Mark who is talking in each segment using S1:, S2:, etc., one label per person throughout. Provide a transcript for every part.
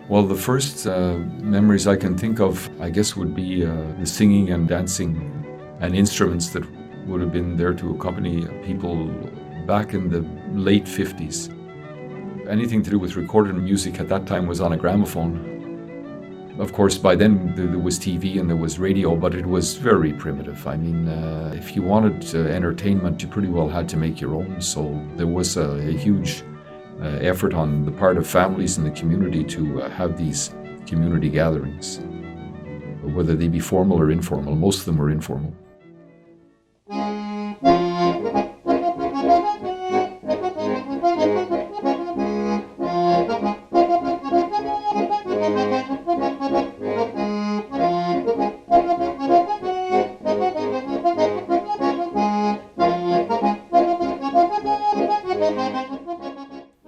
S1: Well, the first memories I can think of, I guess, would be the singing and dancing and instruments that would have been there to accompany people back in the late 50s. Anything to do with recorded music at that time was on a gramophone. Of course, by then there was TV and there was radio, but it was very primitive. I mean, if you wanted entertainment, you pretty well had to make your own. So there was a huge effort on the part of families in the community to have these community gatherings, whether they be formal or informal. Most of them were informal.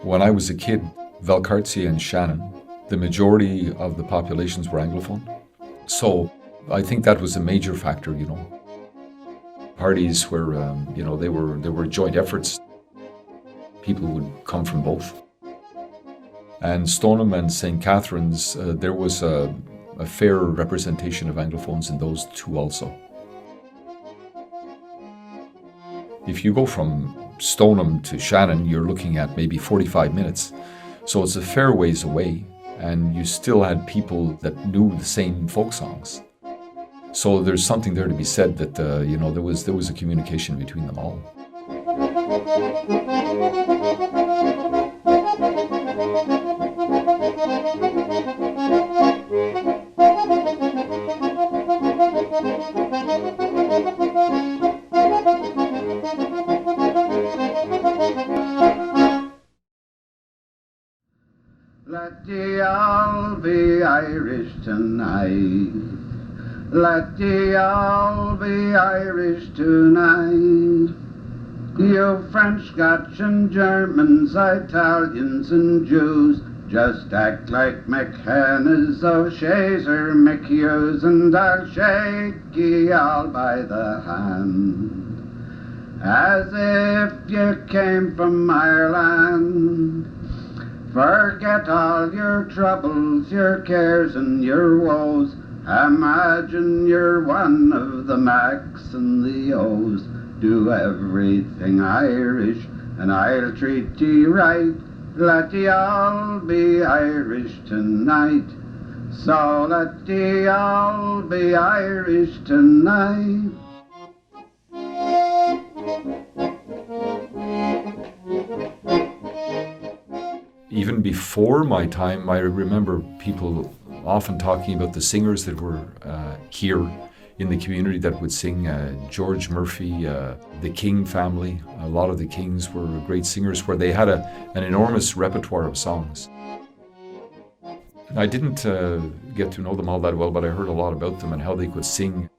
S1: When I was a kid, Valcartier and Shannon, the majority of the populations were Anglophone. So I think that was a major factor, you know. Parties were, there were joint efforts. People would come from both. And Stoneham and St. Catherine's, there was a fair representation of Anglophones in those two also. If you go from Stoneham to Shannon, you're looking at maybe 45 minutes. So it's a fair ways away, and you still had people that knew the same folk songs. So there's something there to be said that, there was a communication between them all.
S2: Let ye all be Irish tonight. Let ye all be Irish tonight. You French, Scotch and Germans, Italians and Jews, just act like McHennas, O'Sheas or McHughes, and I'll shake ye all by the hand, as if you came from Ireland. Forget all your troubles, your cares and your woes. Imagine you're one of the Macs and the O's. Do everything Irish and I'll treat ye right. Let ye all be Irish tonight. So let ye all be Irish tonight.
S1: Even before my time, I remember people often talking about the singers that were here in the community that would sing. George Murphy, the King family, a lot of the Kings were great singers where they had an enormous repertoire of songs. I didn't get to know them all that well, but I heard a lot about them and how they could sing.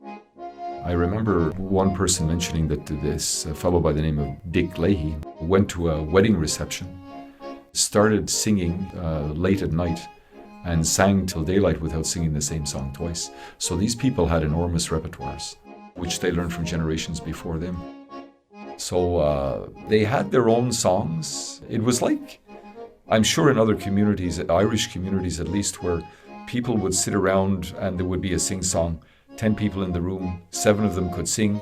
S1: I remember one person mentioning that this fellow by the name of Dick Leahy went to a wedding reception, started singing late at night, and sang till daylight without singing the same song twice. So these people had enormous repertoires, which they learned from generations before them. So they had their own songs. It was like, I'm sure in other communities, Irish communities at least, where people would sit around and there would be a sing-song, 10 people in the room, 7 of them could sing,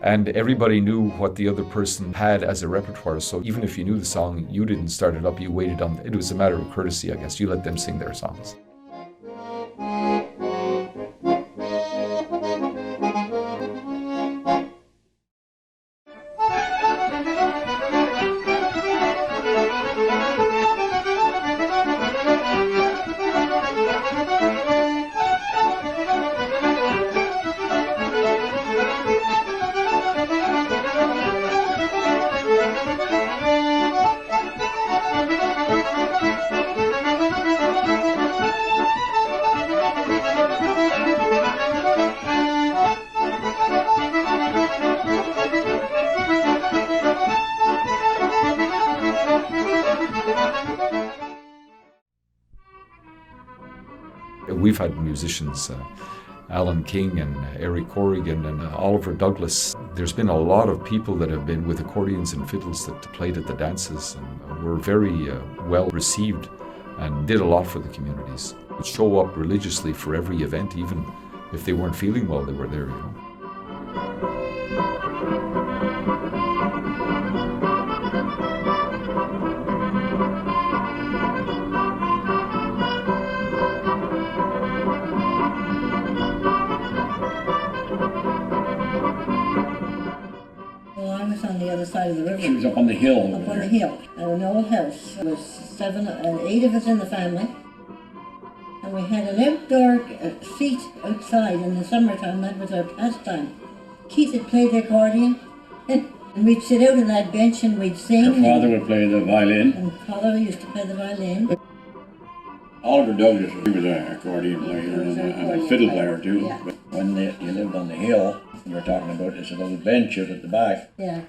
S1: and everybody knew what the other person had as a repertoire. So even if you knew the song, you didn't start it up, you waited on it. It was a matter of courtesy, I guess. You let them sing their songs. We've had musicians Alan King and Eric Corrigan and Oliver Douglas. There's been a lot of people that have been with accordions and fiddles that played at the dances and were very well received and did a lot for the communities. Would show up religiously for every event, even if they weren't feeling well, they were there, you know.
S3: On the other side of the river.
S4: She was up on the hill.
S3: Up on the hill, at an old house. There was 8 of us in the family, and we had an outdoor seat outside in the summertime. That was our pastime. Keith had played the accordion, and we'd sit out on that bench and we'd sing.
S4: Her father would play the violin.
S3: And father used to play the violin.
S4: Oliver Douglas, he was an accordion player and a fiddle player too.
S3: Yeah.
S4: But when you lived on the hill, you were talking about this little bench out at the back.
S3: Yeah.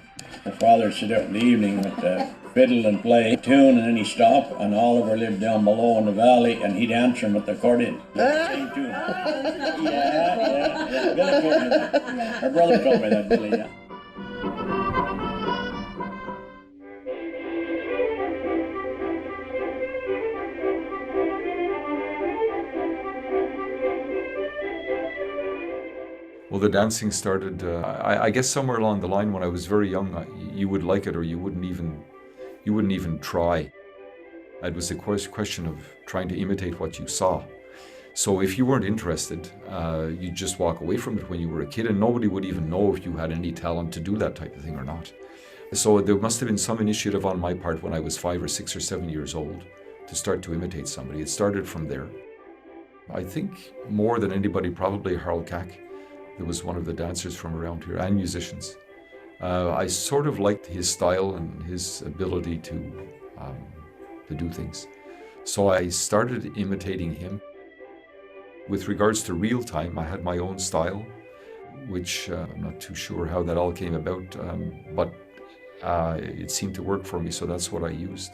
S4: The father would sit out in the evening with the fiddle and play a tune, and then he'd stop, and Oliver lived down below in the valley, and he'd answer him with the accordion. The same tune. Yeah. Billy told me that. Her brother told me that, Billy, yeah.
S1: Well, the dancing started, I guess somewhere along the line when I was very young. You would like it or you wouldn't even try. It was a question of trying to imitate what you saw. So if you weren't interested, you'd just walk away from it when you were a kid, and nobody would even know if you had any talent to do that type of thing or not. So there must have been some initiative on my part when I was 5 or 6 or 7 years old to start to imitate somebody. It started from there. I think more than anybody, probably Harold Cack. There was one of the dancers from around here, and musicians. I sort of liked his style and his ability to do things. So I started imitating him. With regards to real time, I had my own style, which I'm not too sure how that all came about, but it seemed to work for me, so that's what I used.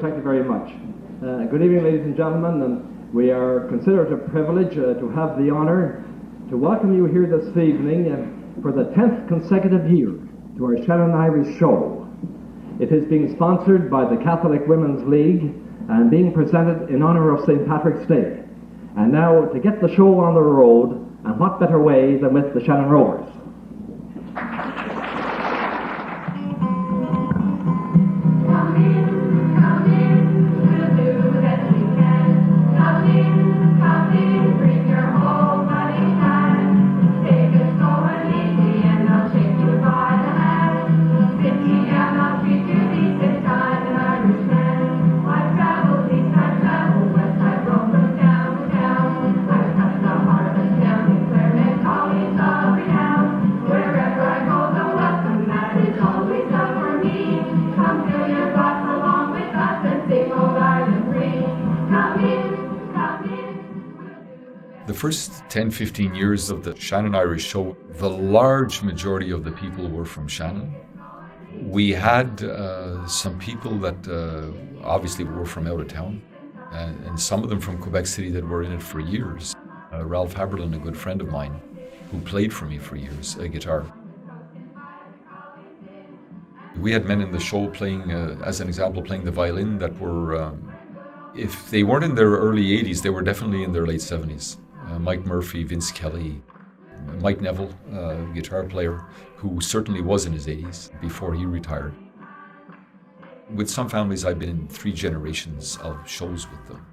S5: Thank you very much. Good evening, ladies and gentlemen, and we are considered a privilege to have the honour to welcome you here this evening for the 10th consecutive year to our Shannon Irish Show. It is being sponsored by the Catholic Women's League and being presented in honour of St. Patrick's Day. And now, to get the show on the road, and what better way than with the Shannon Rovers.
S1: The first 10-15 years of the Shannon Irish Show, the large majority of the people were from Shannon. We had some people that obviously were from out of town, and some of them from Quebec City that were in it for years. Ralph Haberlin, a good friend of mine, who played for me for years, a guitar. We had men in the show playing, as an example, playing the violin that were, if they weren't in their early 80s, they were definitely in their late 70s. Mike Murphy, Vince Kelly, Mike Neville, guitar player, who certainly was in his 80s before he retired. With some families, I've been in 3 generations of shows with them.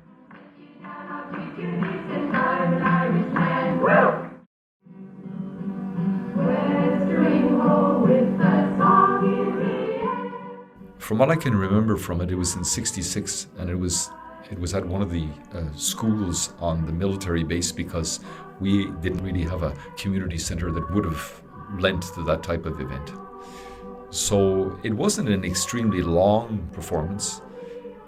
S1: From what I can remember from it, it was in '66, and it was at one of the schools on the military base, because we didn't really have a community center that would have lent to that type of event. So it wasn't an extremely long performance.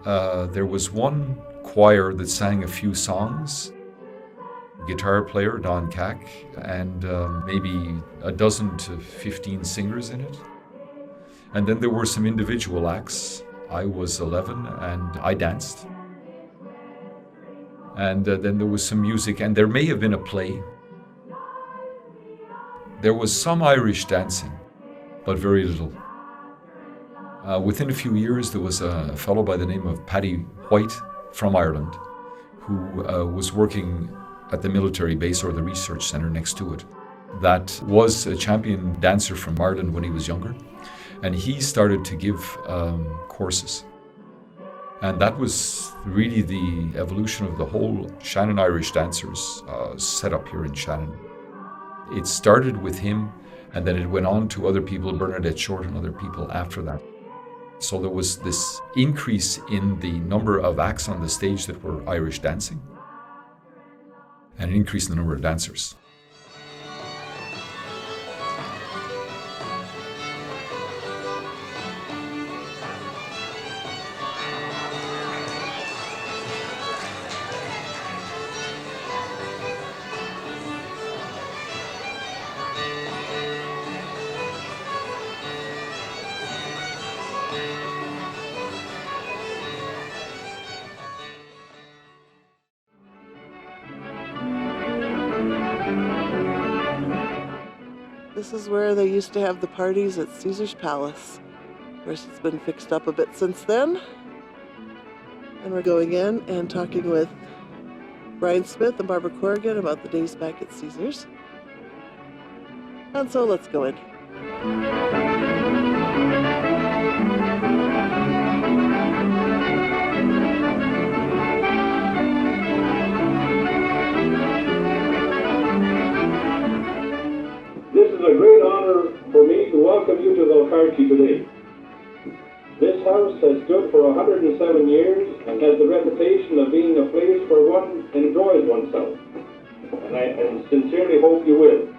S1: There was one choir that sang a few songs, guitar player Don Cack, and maybe a dozen to 15 singers in it. And then there were some individual acts. I was 11 and I danced. And then there was some music, and there may have been a play. There was some Irish dancing, but very little. Within a few years, there was a fellow by the name of Paddy White from Ireland who was working at the military base or the research center next to it. That was a champion dancer from Ireland when he was younger. And he started to give courses. And that was really the evolution of the whole Shannon Irish dancers set up here in Shannon. It started with him, and then it went on to other people, Bernadette Short and other people after that. So there was this increase in the number of acts on the stage that were Irish dancing, and an increase in the number of dancers.
S6: This is where they used to have the parties at Caesar's Palace. Of course, it's been fixed up a bit since then. And we're going in and talking with Brian Smith and Barbara Corrigan about the days back at Caesar's. And so let's go in.
S7: This is a great honor for me to welcome you to Valcartier today. This house has stood for 107 years and has the reputation of being a place where one enjoys oneself. And I sincerely hope you will.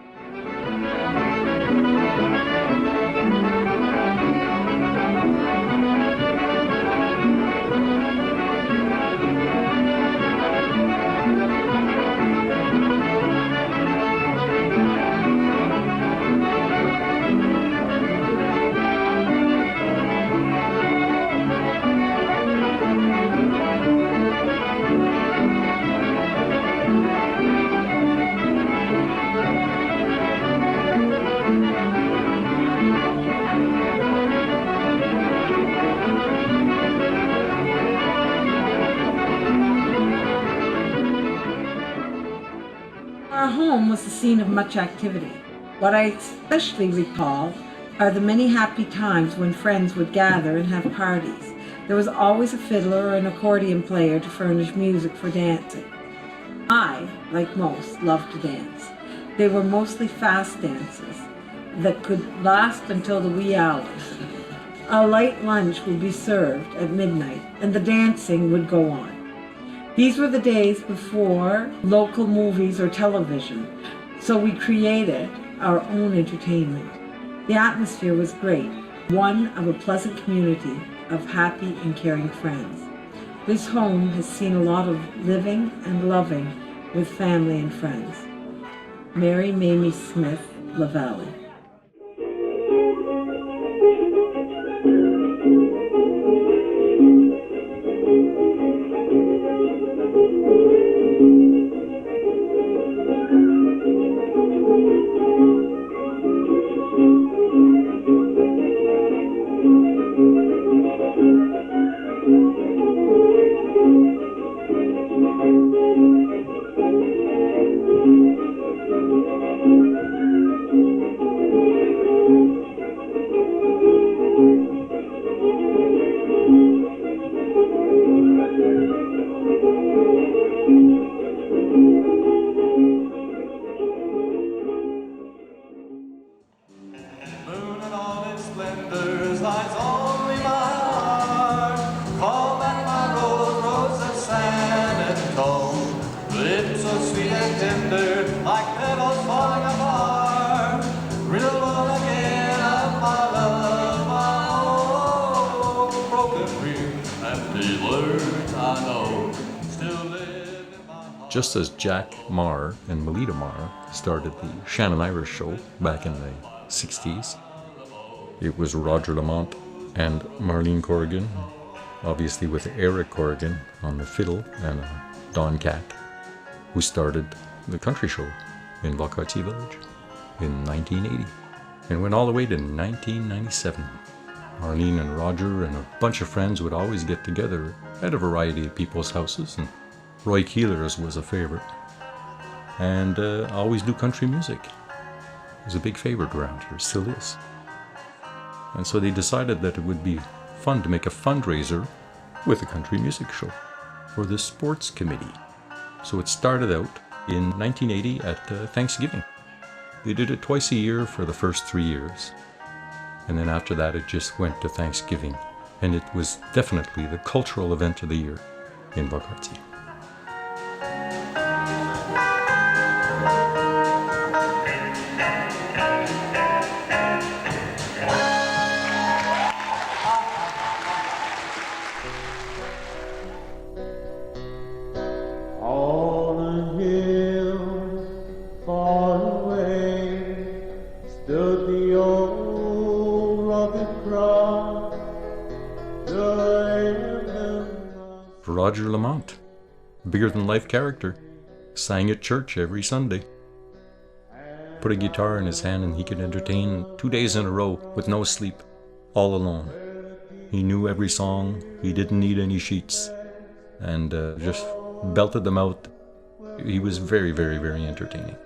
S8: Our home was the scene of much activity. What I especially recall are the many happy times when friends would gather and have parties. There was always a fiddler or an accordion player to furnish music for dancing. I, like most, loved to dance. They were mostly fast dances that could last until the wee hours. A light lunch would be served at midnight, and the dancing would go on. These were the days before local movies or television, so we created our own entertainment. The atmosphere was great, one of a pleasant community of happy and caring friends. This home has seen a lot of living and loving with family and friends. Mary Mamie Smith, La Valley.
S9: just as Jack Marr and Melita Marr started the Shannon Irish Show back in the 60s. It was Roger Lamont and Marlene Corrigan, obviously with Eric Corrigan on the fiddle and Don Cack, who started the country show in Valcartier Village in 1980 and went all the way to 1997. Marlene and Roger and a bunch of friends would always get together at a variety of people's houses, and Roy Keeler's was a favorite, and always do country music. It was a big favorite around here, still is. And so they decided that it would be fun to make a fundraiser with a country music show for the sports committee. So it started out in 1980 at Thanksgiving. They did it twice a year for the first 3 years. And then after that, it just went to Thanksgiving. And it was definitely the cultural event of the year in Valcartier. Roger Lamont, bigger-than-life character, sang at church every Sunday. Put a guitar in his hand and he could entertain 2 days in a row with no sleep, all alone. He knew every song, he didn't need any sheets, and just belted them out. He was very, very, very entertaining.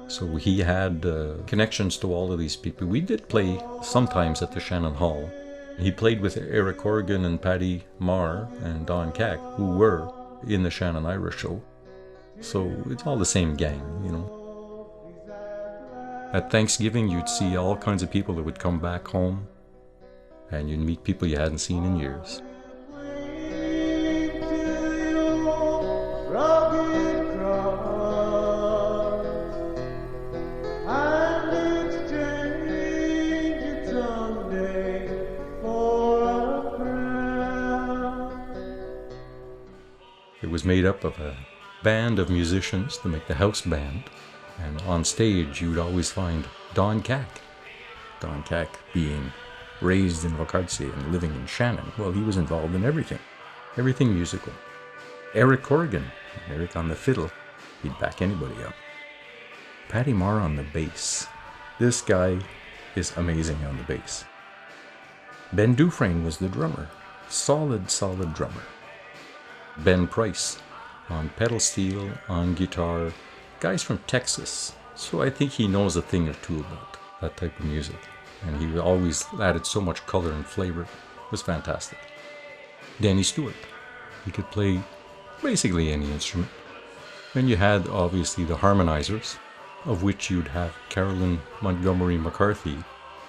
S9: So he had connections to all of these people. We did play sometimes at the Shannon Hall. He played with Eric Corrigan and Paddy Marr and Don Cack, who were in the Shannon Irish Show. So it's all the same gang, you know. At Thanksgiving, you'd see all kinds of people that would come back home, and you'd meet people you hadn't seen in years. It was made up of a band of musicians to make the house band, and on stage you'd always find Don Cack. Don Cack being raised in Valcartier and living in Shannon, well, he was involved in everything musical. Eric Corrigan, Eric on the fiddle, he'd back anybody up. Paddy Marr on the bass. This guy is amazing on the bass. Ben Dufresne was the drummer, solid drummer. Ben Price on pedal steel, on guitar, guy's from Texas, so I think he knows a thing or two about that type of music, and he always added so much color and flavor. It was fantastic. Danny Stewart, he could play basically any instrument. Then you had obviously the harmonizers, of which you'd have Carolyn Montgomery McCarthy,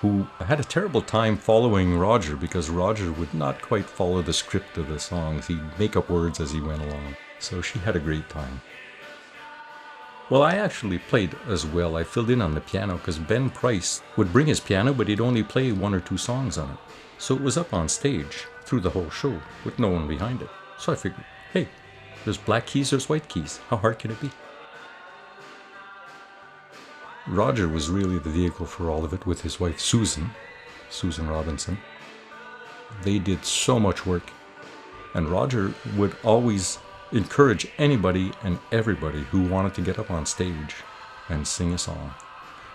S9: who had a terrible time following Roger because Roger would not quite follow the script of the songs. He'd make up words as he went along. So she had a great time. Well, I actually played as well. I filled in on the piano because Ben Price would bring his piano, but he'd only play 1 or 2 songs on it. So it was up on stage through the whole show with no one behind it. So I figured, hey, there's black keys, there's white keys. How hard can it be? Roger was really the vehicle for all of it with his wife Susan Robinson. They did so much work, and Roger would always encourage anybody and everybody who wanted to get up on stage and sing a song.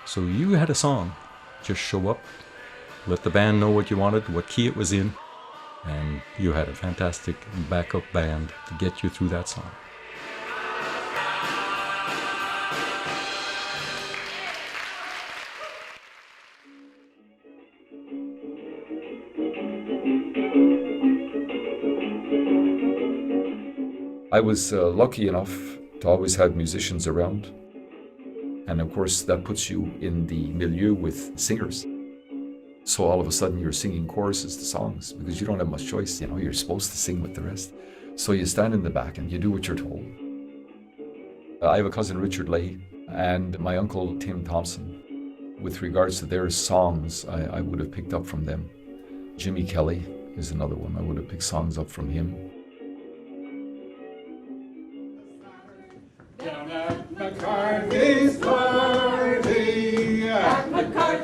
S9: So you had a song, just show up, let the band know what you wanted, what key it was in, and you had a fantastic backup band to get you through that song.
S1: I was lucky enough to always have musicians around. And of course, that puts you in the milieu with singers. So all of a sudden you're singing choruses to songs because you don't have much choice. You know, you're supposed to sing with the rest. So you stand in the back and you do what you're told. I have a cousin, Richard Leahy, and my uncle, Tim Thompson. With regards to their songs, I would have picked up from them. Jimmy Kelly is another one. I would have picked songs up from him.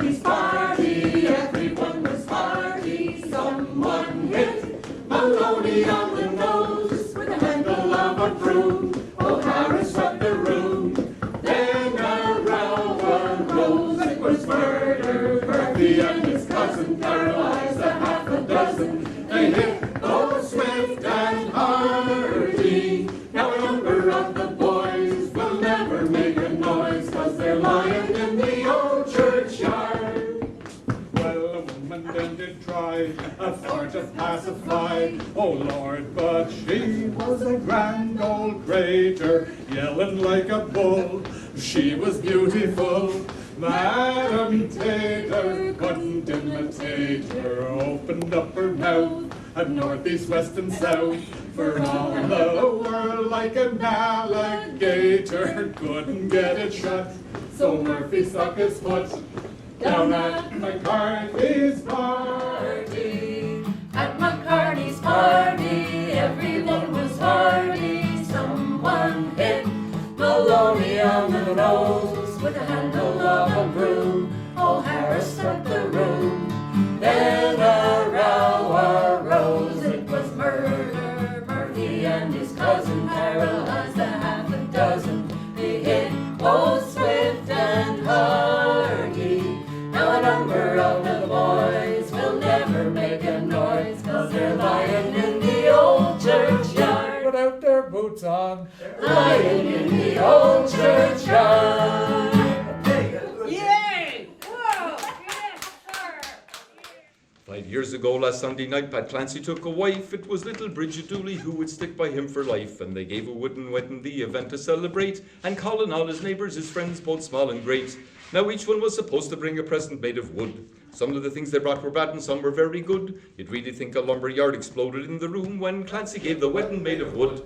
S10: Murphy's party, everyone was hearty. Someone hit Maloney on the nose with the handle of a broom. O'Hara swept the room, then a row arose. It was murder. Murphy and his cousin paralyzed a half a dozen. They hit both swift and hearty. Now a number of the boys will never make a noise, 'cause they're lying in the old churchyard.
S11: Well, a woman then did try for to pacify, oh Lord, but she was a grand old crater, yelling like a bull. She was beautiful, Madam Tater couldn't imitate her. Opened up her mouth at north, east, west, and south, for all the world like an alligator. Couldn't get it shut, so Murphy stuck his foot down at McCarthy's party.
S10: At McCarthy's party, everyone was hearty. Someone hit Maloney on the nose with the handle of a broom. O'Hara swept the room, then a row arose. It was murder. Murphy and his cousin paralyzed a half a dozen. They hit both swift and hearty. Now a number of the boys will never make a noise, 'cause they're lying in the old churchyard.
S11: Without their boots on,
S10: Lying in the old churchyard.
S8: Yay! Whoa! Yes, sir!
S12: 5 years ago, last Sunday night, Pat Clancy took a wife. It was little Bridget Dooley who would stick by him for life. And they gave a wooden wedding, the event to celebrate, and calling all his neighbours, his friends, both small and great. Now each one was supposed to bring a present made of wood. Some of the things they brought were bad and some were very good. You'd really think a lumber yard exploded in the room when Clancy gave the wedding made of wood.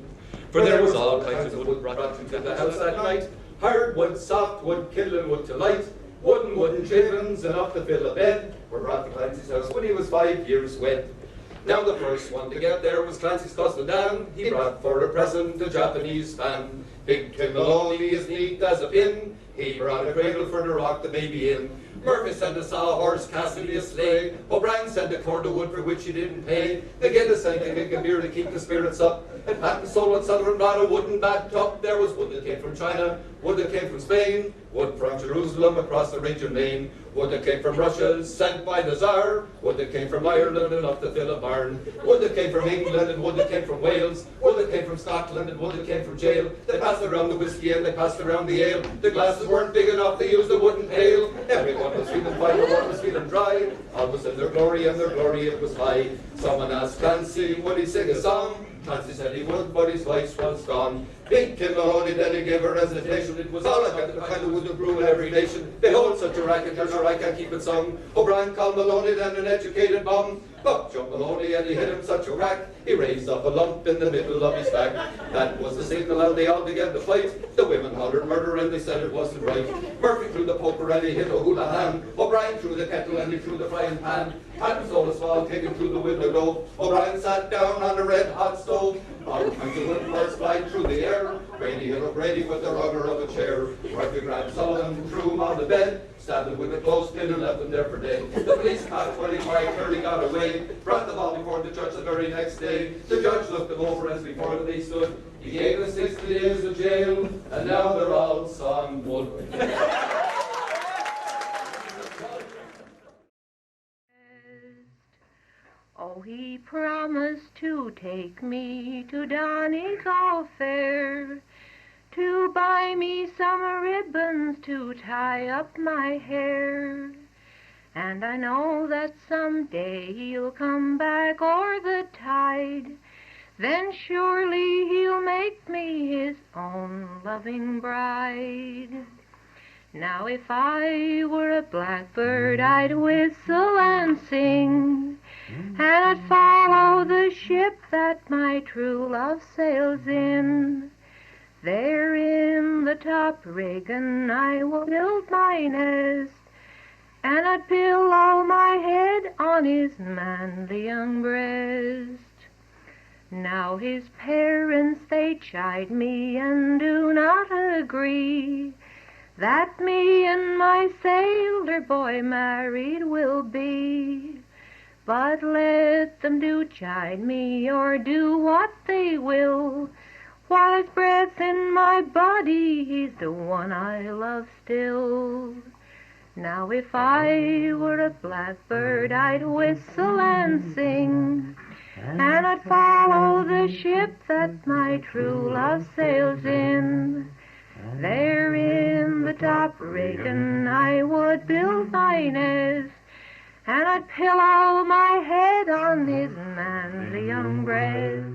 S12: For there was all kinds of wood brought into the house that night. Hard wood, soft wood, kindling wood to light. Wooden shavings enough to fill a bed were brought to Clancy's house when he was 5 years wed. Now the first one to get there was Clancy's cousin Dan. He brought for a present a Japanese fan. Big Tim Maloney as neat as a pin. He brought a cradle for to rock the baby in. Murphy sent a sawhorse, Cassidy a sleigh. O'Brien sent a cord of wood for which he didn't pay. The Geddes sent a gig of beer to keep the spirits up. And Patton Solo and Sutherland brought a wooden bathtub. There was wood that came from China, wood that came from Spain, wood from Jerusalem across the range of Maine, wood that came from Russia, sent by the Tsar, wood that came from Ireland enough to fill a barn, wood that came from England and wood that came from Wales, wood that came from Scotland and wood that came from jail. They passed around the whiskey and they passed around the ale. The glasses weren't big enough, they used a wooden pail. Everyone was feeling fine, everyone was feeling dry. All was in their glory and their glory it was high. Someone asked Clancy, would he sing a song? Clancy said he would, but his voice was gone. Big Tim Maloney then he gave a recitation. It was all about the kind of wood and brew in every nation. Behold such a racket, there's a I can't keep it sung. O'Brien called Maloney then an educated bum. Up jumped Maloney and he hit him such a whack. He raised up a lump in the middle of his back. That was the signal and they all began to fight. The women hollered murder and they said it wasn't right. Murphy threw the poker and he hit O'Houlihan. O'Brien threw the kettle and he threw the frying pan. Patton stole a small kicking through the window door. O'Brien sat down on a red hot stove. All kinds of wooden birds flying through the air. Brady hit O'Grady with the rubber of a chair. Murphy grabbed Sullivan, threw him on the bed. Stabbed him with a clothespin and left him there for dead. The police caught 25, 30 got away. Brought them all before the judge the very next day. The judge looked them over as before they stood. He gave them 60 days of jail, and now they're all song wood.
S13: Oh, he promised to take me to Donegal Fair, to buy me some ribbons to tie up my hair. And I know that someday he'll come back o'er the tide, then surely he'll make me his own loving bride. Now if I were a blackbird, I'd whistle and sing, and I'd follow the ship that my true love sails in. There in the top riggin' I will build my nest, and I'd pillow my head on his manly young breast. Now his parents, they chide me and do not agree that me and my sailor boy married will be. But let them do chide me or do what they will, while his breath's in my body, he's the one I love still. Now if I were a blackbird, I'd whistle and sing, and I'd follow the ship that my true love sails in. There in the top rigging I would build my nest, and I'd pillow my head on his manly young breast.